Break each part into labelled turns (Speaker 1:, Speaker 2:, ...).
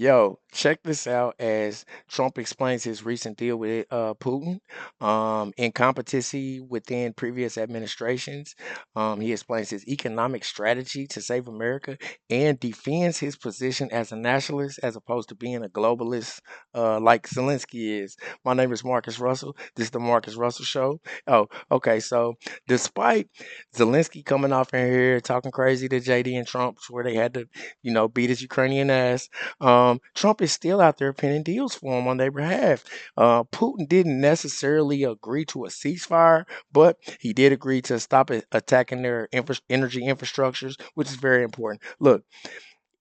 Speaker 1: Yo, check this out as Trump explains his recent deal with Putin. Incompetency within previous administrations. He explains his economic strategy to save America and defends his position as a nationalist as opposed to being a globalist like Zelensky is. My name is Marcus Russell. This is the Marcus Russell Show. Oh, okay. So, despite Zelensky coming off in here talking crazy to JD and Trump, where they had to, beat his Ukrainian ass, Trump is still out there penning deals for him on their behalf. Putin didn't necessarily agree to a ceasefire, but he did agree to stop attacking their energy infrastructures, which is very important. Look,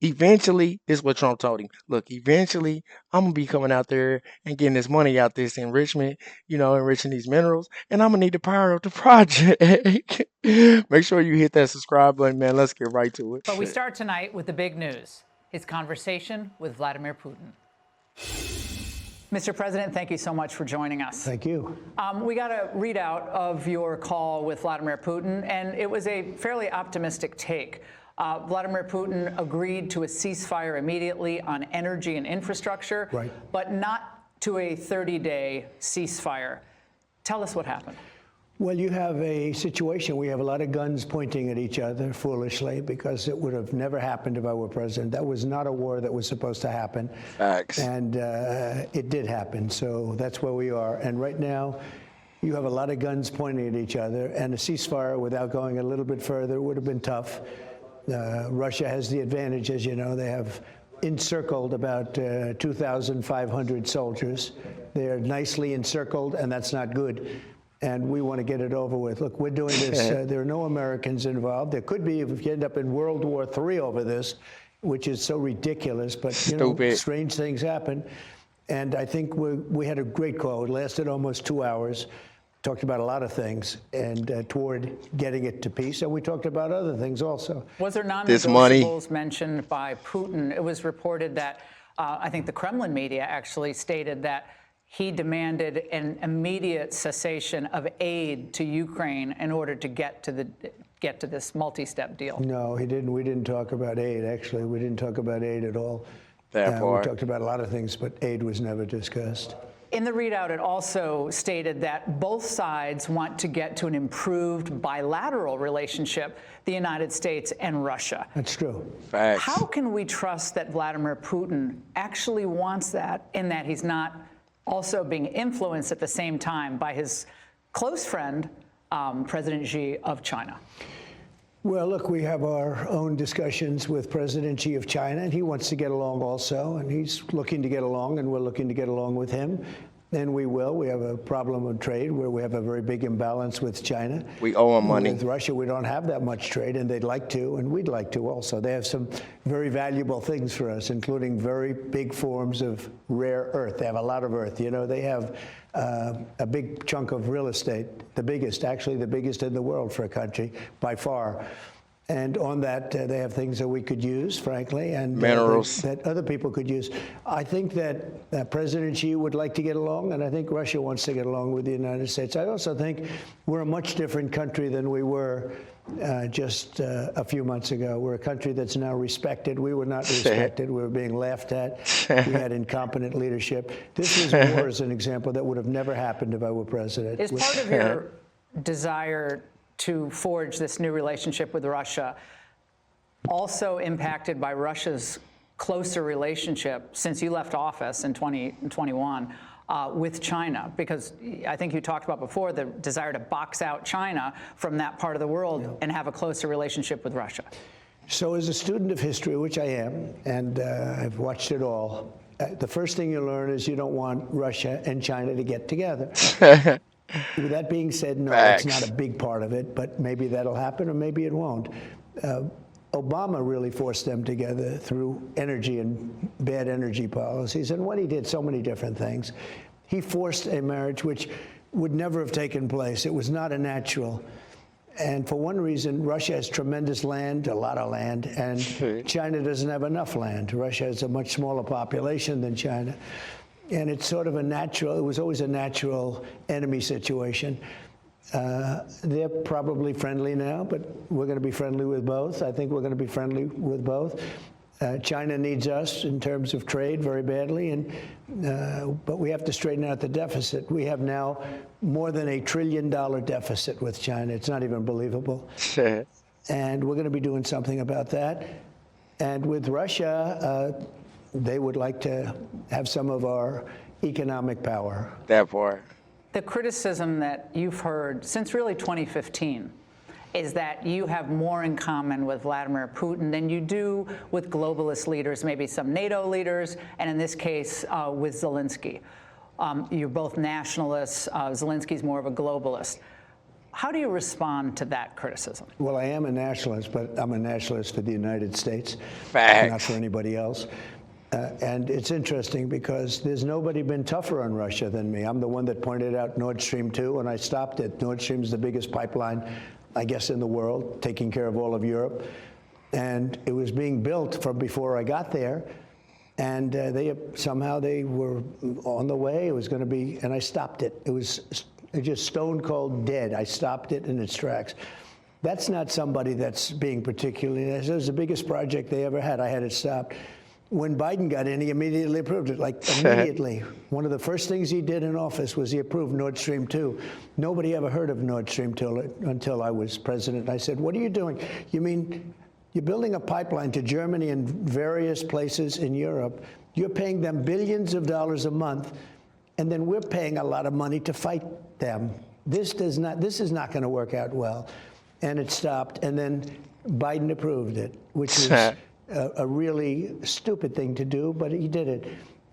Speaker 1: eventually, this is what Trump told him. Look, eventually, I'm gonna be coming out there and getting this money out this enrichment, enriching these minerals, and I'm gonna need to power up the project. Make sure you hit that subscribe button, man. Let's get right to it.
Speaker 2: But we start tonight with the big news, his conversation with Vladimir Putin. Mr. President, thank you so much for joining us.
Speaker 3: Thank you.
Speaker 2: We got a readout of your call with Vladimir Putin, and it was a fairly optimistic take. Vladimir Putin agreed to a ceasefire immediately on energy and infrastructure,
Speaker 3: right,
Speaker 2: but not to a 30-day ceasefire. Tell us what happened.
Speaker 3: Well, you have a situation. We have a lot of guns pointing at each other foolishly because it would have never happened if I were president. That was not a war that was supposed to happen.
Speaker 1: Facts.
Speaker 3: And it did happen. So that's where we are. And right now, you have a lot of guns pointing at each other. And a ceasefire without going a little bit further would have been tough. Russia has the advantage, as you know. They have encircled about 2,500 soldiers. They're nicely encircled, and that's not good. And we want to get it over with. Look, we're doing this. There are no Americans involved. There could be if you end up in World War III over this, which is so ridiculous. But, strange things happen. And I think we had a great call. It lasted almost 2 hours. Talked about a lot of things and toward getting it to peace. And we talked about other things also.
Speaker 2: Was there non-negotiables mentioned by Putin? It was reported that I think the Kremlin media actually stated that he demanded an immediate cessation of aid to Ukraine in order to get to this multi-step deal.
Speaker 3: No, he didn't. We didn't talk about aid. Actually, we didn't talk about aid at all. We talked about a lot of things, but aid was never discussed.
Speaker 2: In the readout, it also stated that both sides want to get to an improved bilateral relationship, the United States and Russia.
Speaker 3: That's true.
Speaker 1: Facts.
Speaker 2: How can we trust that Vladimir Putin actually wants that, in that he's not also being influenced at the same time by his close friend, President Xi of China?
Speaker 3: Well, look, we have our own discussions with President Xi of China, and he wants to get along also, and he's looking to get along, and we're looking to get along with him. And we will. We have a problem of trade where we have a very big imbalance with China.
Speaker 1: We owe them money.
Speaker 3: With Russia, we don't have that much trade, and they'd like to, and we'd like to also. They have some very valuable things for us, including very big forms of rare earth. They have a lot of earth. They have a big chunk of real estate, actually the biggest in the world for a country, by far. And on that, they have things that we could use, frankly, and
Speaker 1: minerals
Speaker 3: that other people could use. I think that President Xi would like to get along, and I think Russia wants to get along with the United States. I also think we're a much different country than we were just a few months ago. We're a country that's now respected. We were not respected. We were being laughed at. We had incompetent leadership. This was war, as an example, that would have never happened if I were president.
Speaker 2: Is part of your desire to forge this new relationship with Russia also impacted by Russia's closer relationship since you left office in 2021 with China? Because I think you talked about before the desire to box out China from that part of the world and have a closer relationship with Russia.
Speaker 3: So as a student of history, which I am, and I've watched it all, the first thing you learn is you don't want Russia and China to get together. With that being said, no,
Speaker 1: Facts.
Speaker 3: It's not a big part of it, but maybe that'll happen or maybe it won't. Obama really forced them together through energy and bad energy policies. And what he did, so many different things. He forced a marriage which would never have taken place. It was not a natural. And for one reason, Russia has tremendous land, a lot of land, and China doesn't have enough land. Russia has a much smaller population than China. And it's sort of it was always a natural enemy situation. They're probably friendly now, but we're going to be friendly with both. I think we're going to be friendly with both. China needs us in terms of trade very badly, but we have to straighten out the deficit. We have now more than $1 trillion deficit with China. It's not even believable. And we're going to be doing something about that. And with Russia, they would like to have some of our economic power.
Speaker 1: That part.
Speaker 2: The criticism that you've heard since really 2015 is that you have more in common with Vladimir Putin than you do with globalist leaders, maybe some NATO leaders, and in this case, with Zelensky. You're both nationalists. Zelensky's more of a globalist. How do you respond to that criticism?
Speaker 3: Well, I am a nationalist, but I'm a nationalist for the United States,
Speaker 1: Facts.
Speaker 3: not for anybody else. And it's interesting because there's nobody been tougher on Russia than me. I'm the one that pointed out Nord Stream 2, and I stopped it. Nord Stream's the biggest pipeline, I guess, in the world, taking care of all of Europe. And it was being built from before I got there. And somehow they were on the way. It was going to be, and I stopped it. It was just stone cold dead. I stopped it in its tracks. That's not somebody that's being particularly nice. It was the biggest project they ever had. I had it stopped. When Biden got in, he immediately approved it, like immediately. One of the first things he did in office was he approved Nord Stream 2. Nobody ever heard of Nord Stream 2 until I was president. I said, what are you doing? You mean you're building a pipeline to Germany and various places in Europe. You're paying them billions of dollars a month, and then we're paying a lot of money to fight them. This is not going to work out well. And it stopped, and then Biden approved it, which was a really stupid thing to do, but he did it.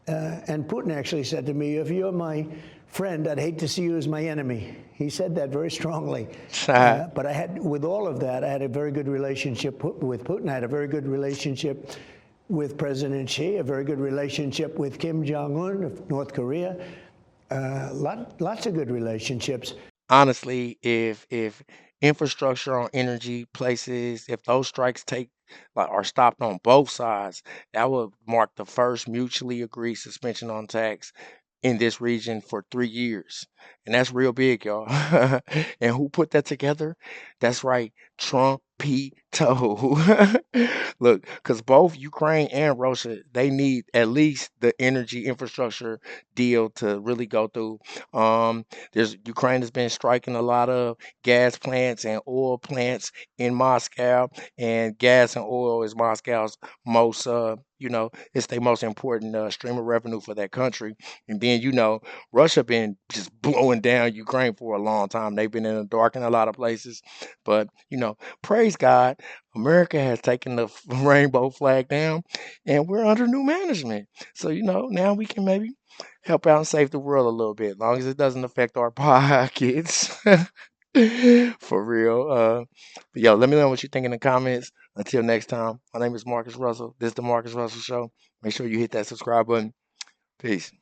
Speaker 3: And Putin actually said to me, if you're my friend, I'd hate to see you as my enemy. He said that very strongly. But with all of that, I had a very good relationship with Putin. I had a very good relationship with President Xi, a very good relationship with Kim Jong-un of North Korea. Lots of good relationships.
Speaker 1: Honestly, if infrastructure on energy places, if those strikes are stopped on both sides, that would mark the first mutually agreed suspension on tax in this region for 3 years. And that's real big, y'all. And who put that together? That's right, Trumpito. Look, because both Ukraine and Russia, they need at least the energy infrastructure deal to really go through. There's Ukraine has been striking a lot of gas plants and oil plants in Moscow, and gas and oil is Moscow's most, it's their most important stream of revenue for that country. And then, Russia been just blowing down Ukraine for a long time. They've been in the dark in a lot of places. But, praise God, America has taken the rainbow flag down and we're under new management. So, now we can maybe help out and save the world a little bit, as long as it doesn't affect our pockets. For real. But yo, let me know what you think in the comments. Until next time, my name is Marcus Russell. This is the Marcus Russell Show. Make sure you hit that subscribe button. Peace.